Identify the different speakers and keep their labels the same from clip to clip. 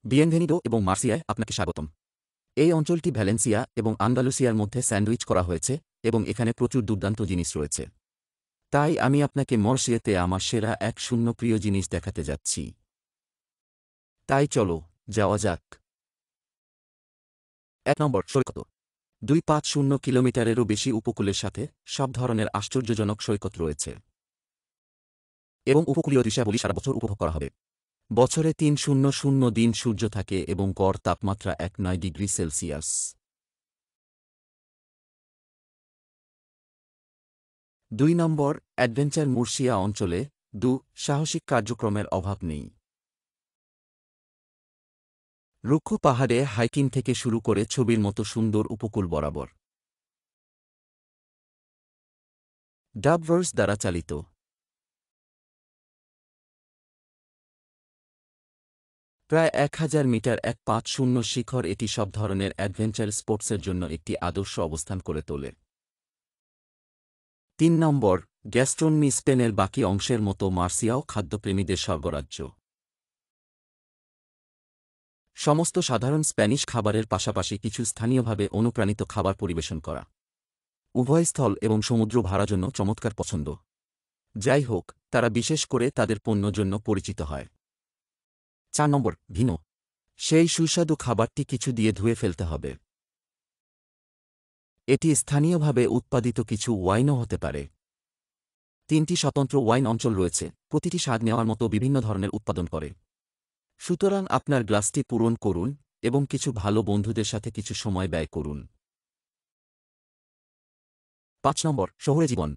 Speaker 1: বিয়েনভেনিডো এবং মার্সিয়ায় আপনাকে স্বাগতম। এই অঞ্চলটি ভ্যালেন্সিয়া এবং আন্দালুসিয়ার মধ্যে স্যান্ডউইচ করা হয়েছে এবং এখানে প্রচুর দুর্দান্ত জিনিস রয়েছে। তাই আমি আপনাকে মর্সিয়াতে আমার সেরা 1-0 প্রিয় জিনিস দেখাতে যাচ্ছি। তাই চলো, যাওয়া যাক। ১ নম্বর, সৈকত। 250 কিলোমিটারেরও বেশি উপকূলের সাথে সব ধরনের আশ্চর্যজনক সৈকত রয়েছে এবং উপকূলীয় দৃশ্যাবলী সারা বছর উপভোগ করা হবে। বছরে 300 দিন সূর্য থাকে এবং গড় তাপমাত্রা 19 ডিগ্রি সেলসিয়াস। ২ নম্বর, অ্যাডভেঞ্চার। মুর্শিয়া অঞ্চলে সাহসিক কার্যক্রমের অভাব নেই। রুক্ষ পাহাড়ে হাইকিং থেকে শুরু করে ছবির মতো সুন্দর উপকূল বরাবর। ডাবভার্স দ্বারা চালিত। প্রায় 1000 মিটার 150 শিখর, এটি সব ধরনের অ্যাডভেঞ্চার স্পোর্টসের জন্য একটি আদর্শ অবস্থান করে তোলে। ৩ নম্বর, গ্যাস্ট্রোনমি। স্পেনের বাকি অংশের মতো মার্সিয়াও খাদ্যপ্রেমীদের স্বর্গরাজ্য। সমস্ত সাধারণ স্প্যানিশ খাবারের পাশাপাশি কিছু স্থানীয়ভাবে অনুপ্রাণিত খাবার পরিবেশন করা। উভয় স্থল এবং সমুদ্র ভাড়া জন্য চমৎকার পছন্দ। যাই হোক, তারা বিশেষ করে তাদের পণ্য জন্য পরিচিত হয়। ৪ নম্বর, ভিনো। সেই সুস্বাদু খাবারটি কিছু দিয়ে ধুয়ে ফেলতে হবে। এটি স্থানীয়ভাবে উৎপাদিত কিছু ওয়াইনও হতে পারে। ৩টি স্বতন্ত্র ওয়াইন অঞ্চল রয়েছে, প্রতিটি স্বাদ নেওয়ার মতো বিভিন্ন ধরনের উৎপাদন করে। সুতরাং আপনার গ্লাসটি পূরণ করুন এবং কিছু ভালো বন্ধুদের সাথে কিছু সময় ব্যয় করুন। ৫ নম্বর, শহুরে জীবন।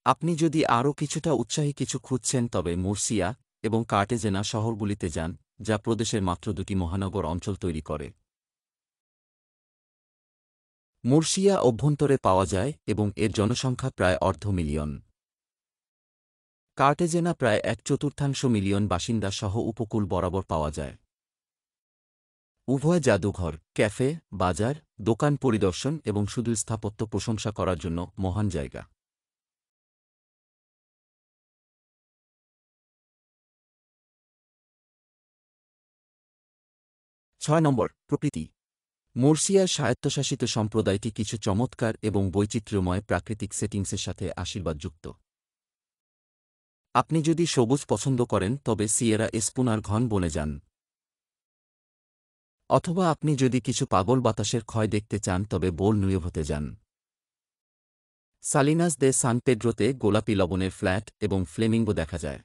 Speaker 1: আপনি যদি আরও কিছুটা উৎসাহী কিছু খুঁজছেন তবে মুর্সিয়া এবং কার্টেজেনা শহরগুলিতে যান, যা প্রদেশের মাত্র 2টি মহানগর অঞ্চল তৈরি করে। মুর্সিয়া অভ্যন্তরে পাওয়া যায় এবং এর জনসংখ্যা প্রায় 250,000। কার্টেজেনা প্রায় 1/4 মিলিয়ন বাসিন্দা সহ উপকূল বরাবর পাওয়া যায়। উভয় জাদুঘর, ক্যাফে, বাজার, দোকান পরিদর্শন এবং শুধু স্থাপত্য প্রশংসা করার জন্য মহান জায়গা। ৬ নম্বর, প্রকৃতি। মুর্সিয়ার স্বায়ত্তশাসিত সম্প্রদায়টি কিছু চমৎকার এবং বৈচিত্র্যময় প্রাকৃতিক সেটিংসের সাথে আশীর্বাদযুক্ত। আপনি যদি সবুজ পছন্দ করেন তবে সিয়েরা এসপুনার ঘন বনে যান। অথবা আপনি যদি কিছু পাগল বাতাসের ক্ষয় দেখতে চান তবে বোল নুয়েভোতে যান। সালিনাস দে সান পেড্রোতে গোলাপি লবণের ফ্ল্যাট এবং ফ্লেমিঙ্গো দেখা যায়।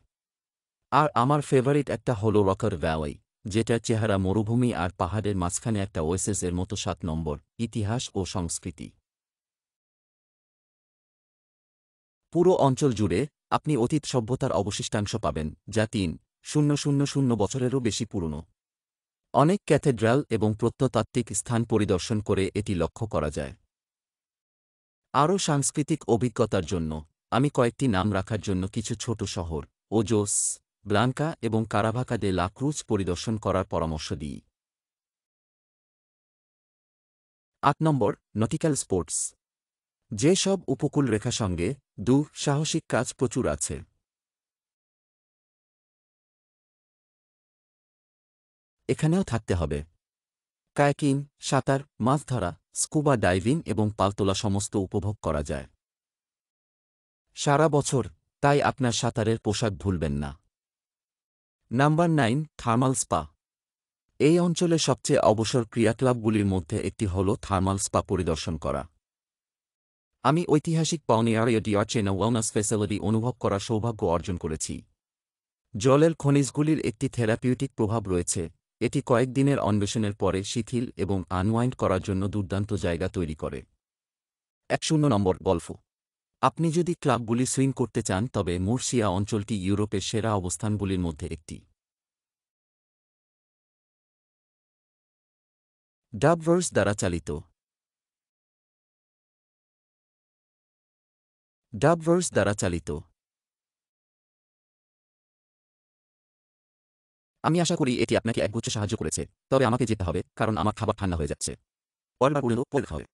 Speaker 1: আর আমার ফেভারিট একটা হল রকার ভ্যালি, যেটার চেহারা মরুভূমি আর পাহাড়ের মাঝখানে একটা ওয়েসেস এর মতো। ৭ নম্বর, ইতিহাস ও সংস্কৃতি। পুরো অঞ্চল জুড়ে আপনি অতীত সভ্যতার অবশিষ্টাংশ পাবেন, যা 3,000 বছরেরও বেশি পুরনো। অনেক ক্যাথেড্রাল এবং প্রত্নতাত্ত্বিক স্থান পরিদর্শন করে এটি লক্ষ্য করা যায়। আরও সাংস্কৃতিক অভিজ্ঞতার জন্য আমি কয়েকটি নাম রাখার জন্য কিছু ছোট শহর, ওজোস, ব্লাঙ্কা এবং কারাভাকা দে লা ক্রুজ পরিদর্শন করার পরামর্শ দিই। ৮ নম্বর, নটিক্যাল স্পোর্টস। যে সব উপকূল রেখা সঙ্গে সাহসিক কাজ প্রচুর আছে। এখানেও থাকতে হবে। কায়াকিং, সাঁতার, মাছ ধরা, স্কুবা ডাইভিং এবং পালতোলা সমস্ত উপভোগ করা যায় সারা বছর, তাই আপনার সাঁতারের পোশাক ভুলবেন না। Number ৯, thermal spa. এই অঞ্চলে সবচেয়ে অবসর ক্রিয়াকলাপগুলির মধ্যে একটি হল থার্মাল স্পা পরিদর্শন করা। আমি ঐতিহাসিক পাউনিয়ারিও ডিয়ারচেনা ওয়েলনেস ফ্যাসিলিটি অনুভব করার সৌভাগ্য অর্জন করেছি। জলের খনিজগুলির একটি থেরাপিউটিক প্রভাব রয়েছে, এটি কয়েকদিনের অন্বেষণের পরে শিথিল এবং আনওয়াইন্ড করার জন্য দুর্দান্ত জায়গা তৈরি করে। ১ নম্বর, গল্ফ। আপনি যদি ক্লাবগুলি সুইং করতে চান তবে মুর্সিয়া অঞ্চলটি ইউরোপের সেরা অবস্থানগুলির মধ্যে একটি। ডাবভার্স দ্বারা চালিত। ডাবভার্স দ্বারা চালিত। আমি আশা করি এটি আপনাকে একগুচ্ছ সাহায্য করেছে, তবে আমাকে যেতে হবে কারণ আমার খাবার ঠান্ডা হয়ে যাচ্ছে। পরের বার পর্যন্ত পরে দেখা হবে।